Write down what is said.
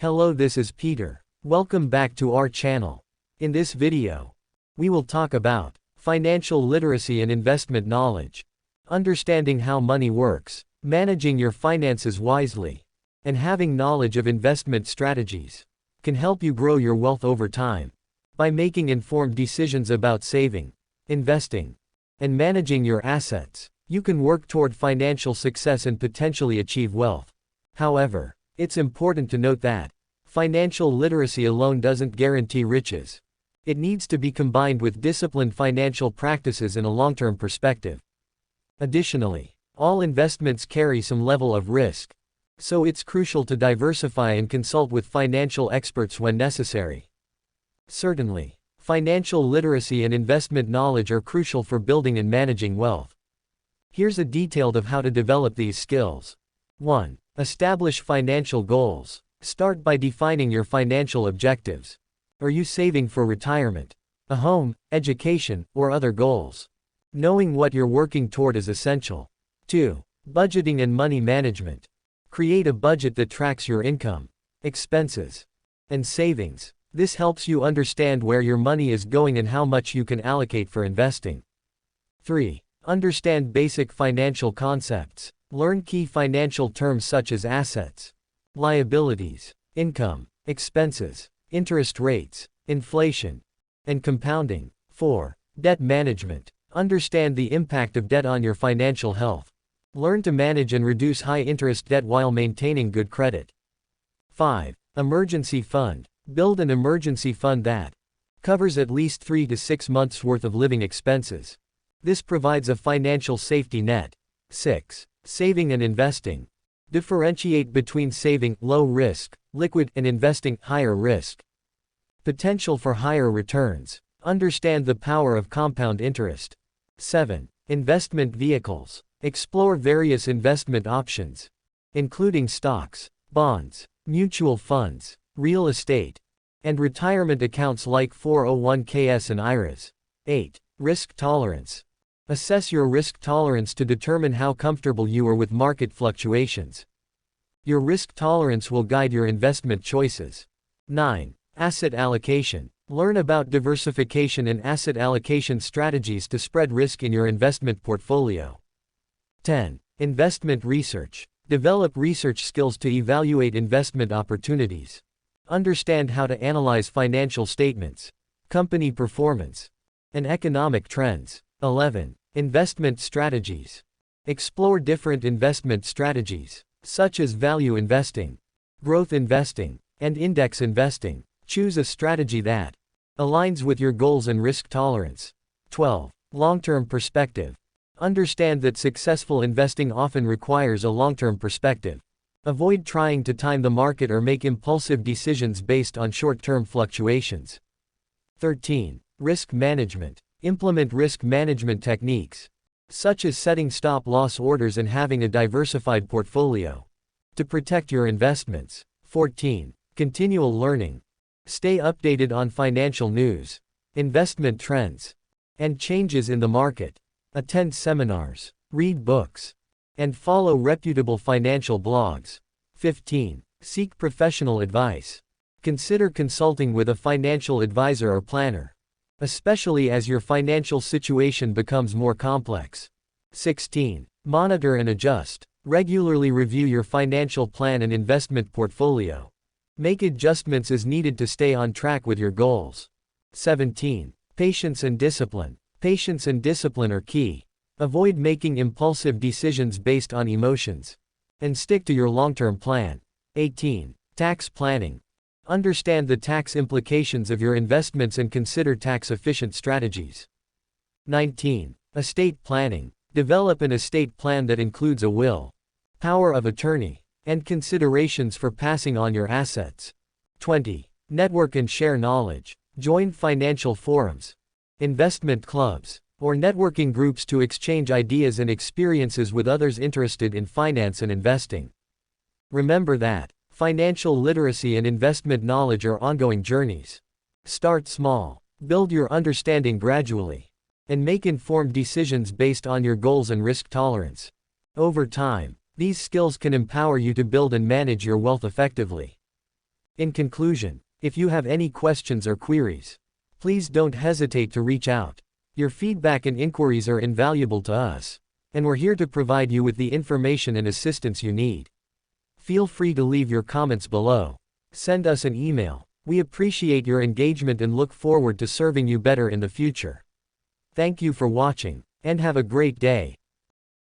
Hello, this is Peter. Welcome back to our channel. In this video, we will talk about financial literacy and investment knowledge, understanding how money works, managing your finances wisely, and having knowledge of investment strategies can help you grow your wealth over time. By making informed decisions about saving, investing, and managing your assets, you can work toward financial success and potentially achieve wealth. However, it's important to note that financial literacy alone doesn't guarantee riches. It needs to be combined with disciplined financial practices and a long-term perspective. Additionally, all investments carry some level of risk, so it's crucial to diversify and consult with financial experts when necessary. Certainly, financial literacy and investment knowledge are crucial for building and managing wealth. Here's a detail of how to develop these skills. 1. Establish financial goals. Start by defining your financial objectives. Are you saving for retirement, a home, education, or other goals? Knowing what you're working toward is essential. 2. Budgeting and money management. Create a budget that tracks your income, expenses, and savings. This helps you understand where your money is going and how much you can allocate for investing. 3. Understand basic financial concepts. Learn key financial terms such as assets, liabilities, income, expenses, interest rates, inflation, and compounding. 4. Debt management. Understand the impact of debt on your financial health. Learn to manage and reduce high-interest debt while maintaining good credit. 5. Emergency fund. Build an emergency fund that covers at least 3 to 6 months' worth of living expenses. This provides a financial safety net. 6. Saving and investing. Differentiate between saving, low risk, liquid, and investing, higher risk, potential for higher returns. Understand the power of compound interest. 7. Investment vehicles. Explore various investment options, including stocks, bonds, mutual funds, real estate, and retirement accounts like 401ks and IRAs. 8. Risk tolerance. Assess your risk tolerance to determine how comfortable you are with market fluctuations. Your risk tolerance will guide your investment choices. 9. Asset allocation. Learn about diversification and asset allocation strategies to spread risk in your investment portfolio. 10. Investment research. Develop research skills to evaluate investment opportunities. Understand how to analyze financial statements, company performance, and economic trends. 11. Investment strategies. Explore different investment strategies, such as value investing, growth investing, and index investing. Choose a strategy that aligns with your goals and risk tolerance. 12. Long-term perspective. Understand that successful investing often requires a long-term perspective. Avoid trying to time the market or make impulsive decisions based on short-term fluctuations. 13. Risk management. Implement risk management techniques, such as setting stop-loss orders and having a diversified portfolio, to protect your investments. 14. Continual learning. Stay updated on financial news, investment trends, and changes in the market. Attend seminars, read books, and follow reputable financial blogs. 15. Seek professional advice. Consider consulting with a financial advisor or planner, especially as your financial situation becomes more complex. 16. Monitor and adjust. Regularly review your financial plan and investment portfolio. Make adjustments as needed to stay on track with your goals. 17. Patience and discipline. Patience and discipline are key. Avoid making impulsive decisions based on emotions, and stick to your long-term plan. 18. Tax planning. Understand the tax implications of your investments and consider tax-efficient strategies. 19. Estate planning. Develop an estate plan that includes a will, power of attorney, and considerations for passing on your assets. 20. Network and share knowledge. Join financial forums, investment clubs, or networking groups to exchange ideas and experiences with others interested in finance and investing. Remember that financial literacy and investment knowledge are ongoing journeys. Start small, build your understanding gradually, and make informed decisions based on your goals and risk tolerance. Over time, these skills can empower you to build and manage your wealth effectively. In conclusion, if you have any questions or queries, please don't hesitate to reach out. Your feedback and inquiries are invaluable to us, and we're here to provide you with the information and assistance you need. Feel free to leave your comments below. Send us an email. We appreciate your engagement and look forward to serving you better in the future. Thank you for watching, and have a great day.